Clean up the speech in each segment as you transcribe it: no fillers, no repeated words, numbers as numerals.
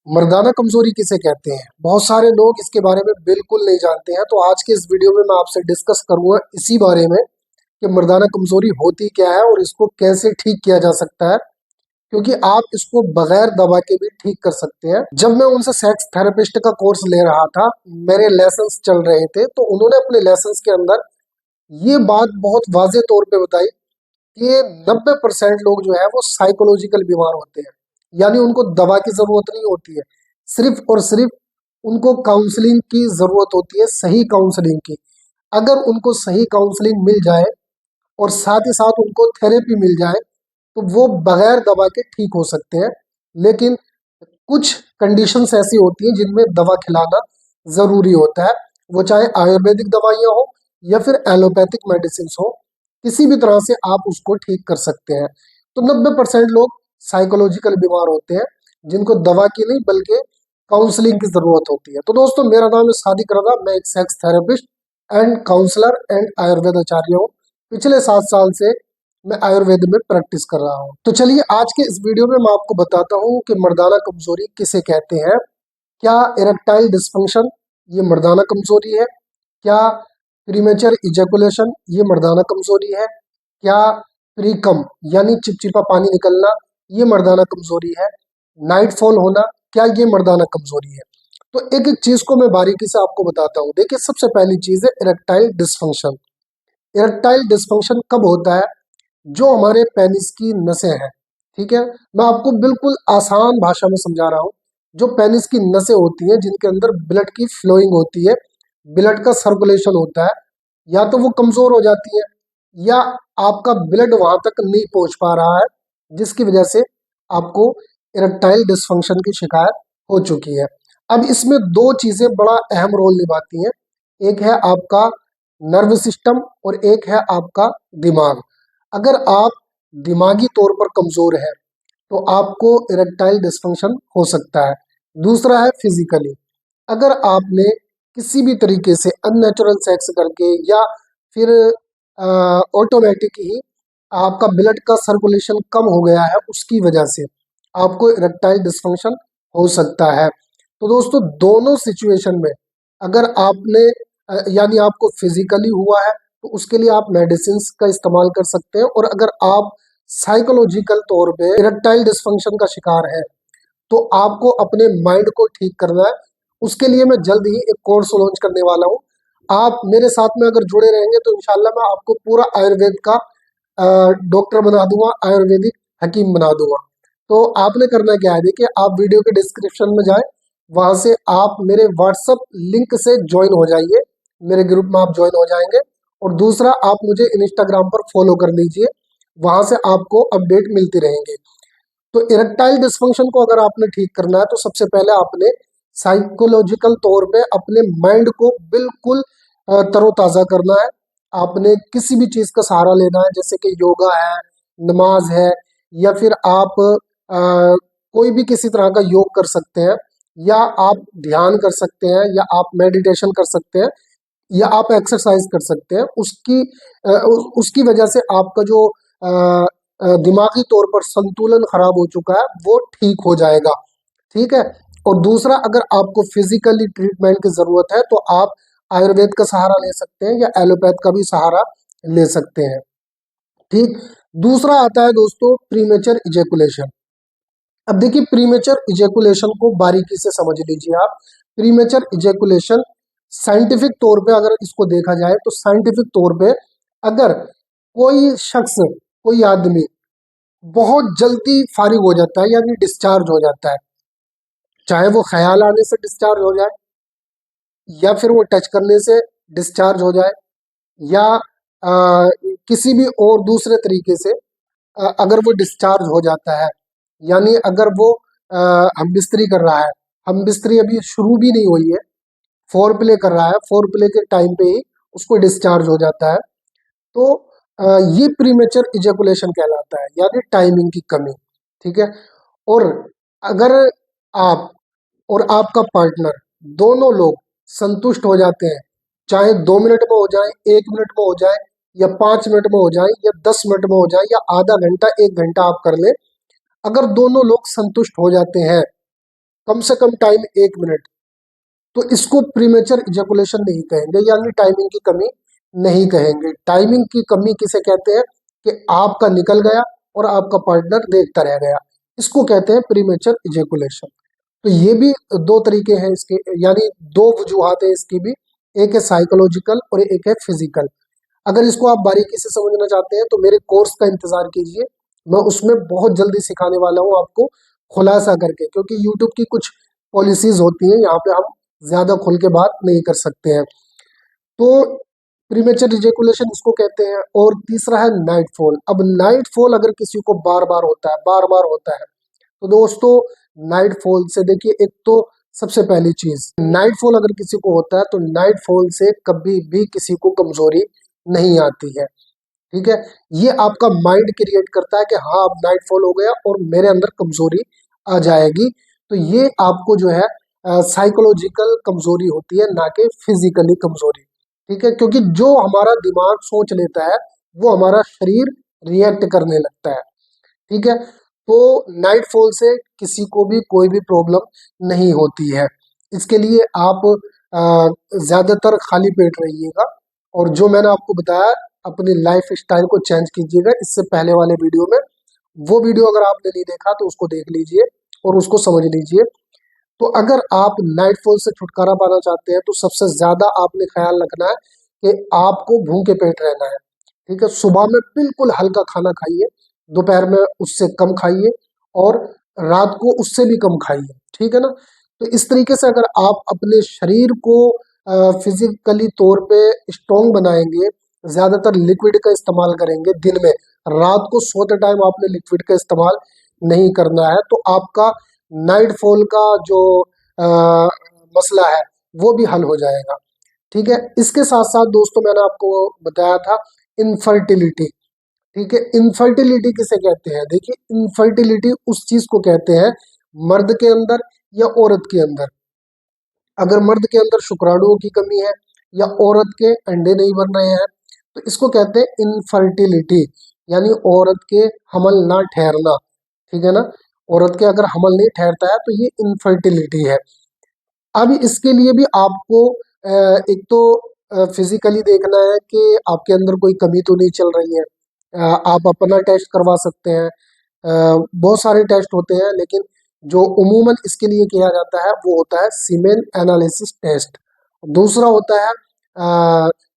मर्दाना कमजोरी किसे कहते हैं? बहुत सारे लोग इसके बारे में बिल्कुल नहीं जानते हैं। तो आज के इस वीडियो में मैं आपसे डिस्कस करूंगा इसी बारे में कि मर्दाना कमजोरी होती क्या है और इसको कैसे ठीक किया जा सकता है, क्योंकि आप इसको बगैर दवा के भी ठीक कर सकते हैं। जब मैं उनसे सेक्स थेरेपिस्ट का कोर्स ले रहा था, मेरे लेसन्स चल रहे थे, तो उन्होंने अपने लेसन्स के अंदर ये बात बहुत वाजे तौर पे बताई कि 90% लोग जो है वो साइकोलॉजिकल बीमार होते हैं, यानी उनको दवा की जरूरत नहीं होती है, सिर्फ और सिर्फ उनको काउंसलिंग की जरूरत होती है, सही काउंसलिंग की। अगर उनको सही काउंसलिंग मिल जाए और साथ ही साथ उनको थेरेपी मिल जाए तो वो बगैर दवा के ठीक हो सकते हैं। लेकिन कुछ कंडीशंस ऐसी होती हैं जिनमें दवा खिलाना जरूरी होता है, वो चाहे आयुर्वेदिक दवाइयाँ हो या फिर एलोपैथिक मेडिसिन हो, किसी भी तरह से आप उसको ठीक कर सकते हैं। तो 90% लोग साइकोलॉजिकल बीमार होते हैं जिनको दवा की नहीं बल्कि काउंसलिंग की जरूरत होती है। तो दोस्तों, मेरा नाम है सादिक रजा, मैं एक sex therapist and counsellor and Ayurveda Acharya हूँ। पिछले 7 साल से मैं आयुर्वेद में प्रैक्टिस कर रहा हूँ। तो चलिए, आज के इस वीडियो में मैं आपको बताता हूँ कि मर्दाना कमजोरी किसे कहते हैं। क्या इरेक्टाइल डिस्फंक्शन ये मर्दाना कमजोरी है? क्या प्रीमेचर इजैकुलेशन ये मर्दाना कमजोरी है? क्या प्रीकम यानी चिपचिपा पानी निकलना ये मर्दाना कमजोरी है? नाइट फॉल होना क्या ये मर्दाना कमजोरी है? तो एक एक चीज को मैं बारीकी से आपको बताता हूँ। देखिए, सबसे पहली चीज है इरेक्टाइल डिस्फंक्शन। इरेक्टाइल डिस्फंक्शन कब होता है? जो हमारे पेनिस की नसें हैं, ठीक है, मैं आपको बिल्कुल आसान भाषा में समझा रहा हूँ। जो पेनिस की नसें होती हैं जिनके अंदर ब्लड की फ्लोइंग होती है, ब्लड का सर्कुलेशन होता है, या तो वो कमजोर हो जाती है या आपका ब्लड वहां तक नहीं पहुंच पा रहा है, जिसकी वजह से आपको इरेक्टाइल डिस्फंक्शन की शिकायत हो चुकी है। अब इसमें दो चीजें बड़ा अहम रोल निभाती हैं। एक है आपका नर्व सिस्टम और एक है आपका दिमाग। अगर आप दिमागी तौर पर कमजोर हैं तो आपको इरेक्टाइल डिस्फंक्शन हो सकता है। दूसरा है फिजिकली। अगर आपने किसी भी तरीके से अननेचुरल सेक्स करके या फिर ऑटोमेटिक ही आपका ब्लड का सर्कुलेशन कम हो गया है, उसकी वजह से आपको इरेक्टाइल डिस्फंक्शन हो सकता है। तो दोस्तों, दोनों सिचुएशन में अगर आपने यानी आपको फिजिकली हुआ है तो उसके लिए आप मेडिसिन का इस्तेमाल कर सकते हैं, और अगर आप साइकोलॉजिकल तौर पे इरेक्टाइल डिस्फंक्शन का शिकार है तो आपको अपने माइंड को ठीक करना है। उसके लिए मैं जल्द ही एक कोर्स लॉन्च करने वाला हूँ। आप मेरे साथ में अगर जुड़े रहेंगे तो इंशाल्लाह मैं आपको पूरा आयुर्वेद का डॉक्टर बना दूंगा, आयुर्वेदिक हकीम बना दूंगा। तो आपने करना क्या है, देखिए, आप वीडियो के डिस्क्रिप्शन में जाए, वहां से आप मेरे व्हाट्सअप लिंक से ज्वाइन हो जाइए, मेरे ग्रुप में आप ज्वाइन हो जाएंगे। और दूसरा, आप मुझे इंस्टाग्राम पर फॉलो कर लीजिए, वहां से आपको अपडेट मिलती रहेंगे। तो इरेक्टाइल डिस्फंक्शन को अगर आपने ठीक करना है तो सबसे पहले आपने साइकोलॉजिकल तौर पे अपने माइंड को बिल्कुल तरोताजा करना है। आपने किसी भी चीज का सहारा लेना है, जैसे कि योगा है, नमाज है, या फिर आप कोई भी किसी तरह का योग कर सकते हैं, या आप ध्यान कर सकते हैं, या आप मेडिटेशन कर सकते हैं, या आप एक्सरसाइज कर सकते हैं। उसकी वजह से आपका जो दिमागी तौर पर संतुलन खराब हो चुका है वो ठीक हो जाएगा। ठीक है। और दूसरा, अगर आपको फिजिकली ट्रीटमेंट की जरूरत है तो आप आयुर्वेद का सहारा ले सकते हैं या एलोपैथ का भी सहारा ले सकते हैं। ठीक। दूसरा आता है दोस्तों प्रीमेचर इजेकुलेशन। अब देखिए, प्रीमेचर इजेकुलेशन को बारीकी से समझ लीजिए आप। प्रीमेचर इजेकुलेशन साइंटिफिक तौर पे अगर इसको देखा जाए तो साइंटिफिक तौर पे अगर कोई शख्स, कोई आदमी बहुत जल्दी फारिग हो जाता है यानी डिस्चार्ज हो जाता है, चाहे वो ख्याल आने से डिस्चार्ज हो जाए, या फिर वो टच करने से डिस्चार्ज हो जाए, या किसी भी और दूसरे तरीके से अगर वो डिस्चार्ज हो जाता है, यानी अगर वो हम बिस्तरी कर रहा है, हम बिस्तरी अभी शुरू भी नहीं हुई है, फोर प्ले कर रहा है, फोर प्ले के टाइम पे ही उसको डिस्चार्ज हो जाता है, तो ये प्रीमेचर इजेकुलेशन कहलाता है, यानी टाइमिंग की कमी। ठीक है। और अगर आप और आपका पार्टनर दोनों लोग संतुष्ट हो जाते हैं, चाहे 2 मिनट में हो जाए, 1 मिनट में हो जाए, या 5 मिनट में हो जाए, या 10 मिनट में हो जाए, या आधा घंटा 1 घंटा आप कर ले, अगर दोनों लोग संतुष्ट हो जाते हैं कम से कम टाइम 1 मिनट, तो इसको प्रीमेचर इजैकुलेशन नहीं कहेंगे, यानी टाइमिंग की कमी नहीं कहेंगे। टाइमिंग की कमी किसे कहते हैं कि आपका निकल गया और आपका पार्टनर देखता रह गया, इसको कहते हैं प्रीमेचर इजैकुलेशन। तो ये भी दो तरीके हैं इसके, यानी दो वजूहात है इसकी भी, एक है साइकोलॉजिकल और एक है फिजिकल। अगर इसको आप बारीकी से समझना चाहते हैं तो मेरे कोर्स का इंतजार कीजिए, मैं उसमें बहुत जल्दी सिखाने वाला हूँ आपको खुलासा करके, क्योंकि यूट्यूब की कुछ पॉलिसीज होती हैं यहाँ पे हम ज्यादा खुल के बात नहीं कर सकते हैं। तो प्रीमेचर रिजेकुलेशन इसको कहते हैं। और तीसरा है नाइटफॉल। अब नाइटफॉल अगर किसी को बार बार होता है, बार बार होता है, तो दोस्तों नाइटफॉल से देखिए, एक तो सबसे पहली चीज, नाइटफॉल अगर किसी को होता है तो नाइटफॉल से कभी भी किसी को कमजोरी नहीं आती है। ठीक है, ये आपका माइंड क्रिएट करता है कि हाँ अब नाइटफॉल हो गया और मेरे अंदर कमजोरी आ जाएगी। तो ये आपको जो है साइकोलॉजिकल कमजोरी होती है, ना कि फिजिकली कमजोरी। ठीक है, क्योंकि जो हमारा दिमाग सोच लेता है वो हमारा शरीर रिएक्ट करने लगता है। ठीक है, तो नाइटफॉल से किसी को भी कोई भी प्रॉब्लम नहीं होती है। इसके लिए आप ज्यादातर खाली पेट रहिएगा, और जो मैंने आपको बताया अपनी लाइफ स्टाइल को चेंज कीजिएगा। इससे पहले वाले वीडियो में, वो वीडियो अगर आपने नहीं देखा तो उसको देख लीजिए और उसको समझ लीजिए। तो अगर आप नाइटफॉल से छुटकारा पाना चाहते हैं तो सबसे ज्यादा आपने ख्याल रखना है कि आपको भूखे पेट रहना है। ठीक है, सुबह में बिल्कुल हल्का खाना खाइए, दोपहर में उससे कम खाइए, और रात को उससे भी कम खाइए। ठीक है ना। तो इस तरीके से अगर आप अपने शरीर को फिजिकली तौर पे स्ट्रोंग बनाएंगे, ज्यादातर लिक्विड का इस्तेमाल करेंगे दिन में, रात को सोते टाइम आपने लिक्विड का इस्तेमाल नहीं करना है, तो आपका नाइटफॉल का जो अ, मसला है वो भी हल हो जाएगा। ठीक है, इसके साथ साथ दोस्तों मैंने आपको बताया था इनफर्टिलिटी। ठीक है, इनफर्टिलिटी किसे कहते हैं? देखिए, इनफर्टिलिटी उस चीज को कहते हैं मर्द के अंदर या औरत के अंदर। अगर मर्द के अंदर शुक्राणुओं की कमी है या औरत के अंडे नहीं बन रहे हैं तो इसको कहते हैं इनफर्टिलिटी, यानी औरत के हमल ना ठहरना। ठीक है ना, औरत के अगर हमल नहीं ठहरता है तो ये इनफर्टिलिटी है। अब इसके लिए भी आपको एक तो फिजिकली देखना है कि आपके अंदर कोई कमी तो नहीं चल रही है। आप अपना टेस्ट करवा सकते हैं। बहुत सारे टेस्ट होते हैं, लेकिन जो उमूमन इसके लिए किया जाता है वो होता है सीमेन एनालिसिस टेस्ट। दूसरा होता है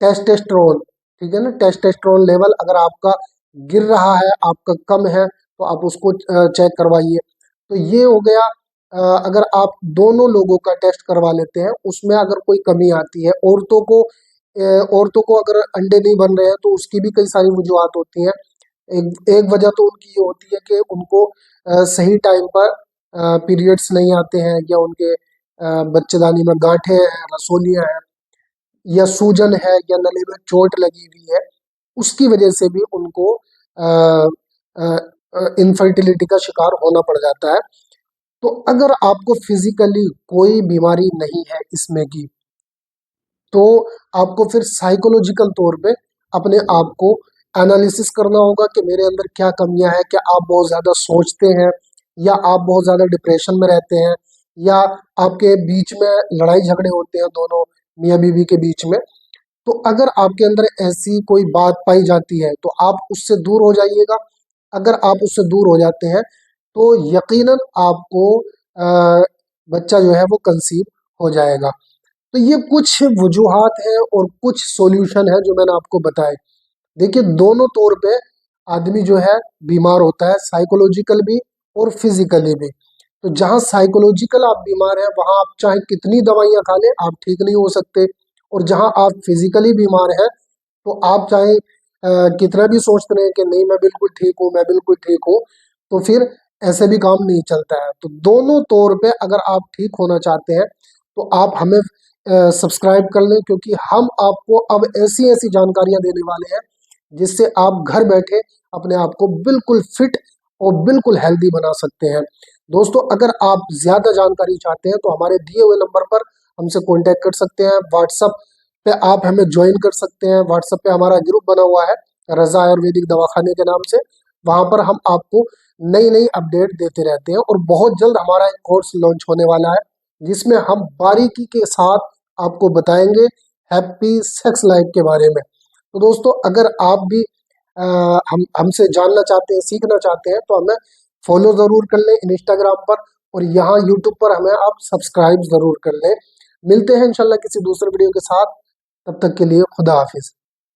टेस्टेस्ट्रोन। ठीक है ना, टेस्टेस्ट्रोन लेवल अगर आपका गिर रहा है, आपका कम है, तो आप उसको चेक करवाइए। तो ये हो गया। अगर आप दोनों लोगों का टेस्ट करवा लेते हैं, उसमें अगर कोई कमी आती है, औरतों को अगर अंडे नहीं बन रहे हैं तो उसकी भी कई सारी वजूहत होती हैं। एक एक वजह तो उनकी ये होती है कि उनको सही टाइम पर पीरियड्स नहीं आते हैं, या उनके बच्चेदानी में गांठें हैं, रसोलियां हैं, या सूजन है, या नली में चोट लगी हुई है, उसकी वजह से भी उनको इनफर्टिलिटी का शिकार होना पड़ जाता है। तो अगर आपको फिजिकली कोई बीमारी नहीं है इसमें की, तो आपको फिर साइकोलॉजिकल तौर पे अपने आप को एनालिसिस करना होगा कि मेरे अंदर क्या कमियां हैं। क्या आप बहुत ज्यादा सोचते हैं, या आप बहुत ज्यादा डिप्रेशन में रहते हैं, या आपके बीच में लड़ाई झगड़े होते हैं दोनों मियाँ बीवी के बीच में। तो अगर आपके अंदर ऐसी कोई बात पाई जाती है तो आप उससे दूर हो जाइएगा। अगर आप उससे दूर हो जाते हैं तो यकीनन आपको बच्चा जो है वो कंसीव हो जाएगा। तो ये कुछ वजूहात हैं और कुछ सॉल्यूशन है जो मैंने आपको बताए। देखिए, दोनों तौर पे आदमी जो है बीमार होता है, साइकोलॉजिकल भी और फिजिकली भी। तो जहाँ साइकोलॉजिकल आप बीमार हैं वहां आप चाहे कितनी दवाइयां खा लें, आप ठीक नहीं हो सकते। और जहाँ आप फिजिकली बीमार हैं तो आप चाहे कितना भी सोचते रहे कि नहीं मैं बिल्कुल ठीक हूँ, मैं बिल्कुल ठीक हूँ, तो फिर ऐसे भी काम नहीं चलता है। तो दोनों तौर पे अगर आप ठीक होना चाहते हैं तो आप हमें सब्सक्राइब कर लें, क्योंकि हम आपको अब ऐसी ऐसी जानकारियां देने वाले हैं जिससे आप घर बैठे अपने आप को बिल्कुल फिट और बिल्कुल हेल्दी बना सकते हैं। दोस्तों, अगर आप ज्यादा जानकारी चाहते हैं तो हमारे दिए हुए नंबर पर हमसे कांटेक्ट कर सकते हैं। व्हाट्सएप पे आप हमें ज्वाइन कर सकते हैं। व्हाट्सएप पे हमारा ग्रुप बना हुआ है रजा आयुर्वेदिक दवाखाने के नाम से। वहां पर हम आपको नई नई अपडेट देते रहते हैं। और बहुत जल्द हमारा एक कोर्स लॉन्च होने वाला है जिसमें हम बारीकी के साथ आपको बताएंगे हैप्पी सेक्स लाइफ के बारे में। तो दोस्तों, अगर आप भी हम हमसे जानना चाहते हैं, सीखना चाहते हैं, तो हमें फॉलो जरूर कर लें इंस्टाग्राम पर, और यहाँ यूट्यूब पर हमें आप सब्सक्राइब जरूर कर लें। मिलते हैं इंशाल्लाह किसी दूसरे वीडियो के साथ, तब तक के लिए खुदा हाफिज।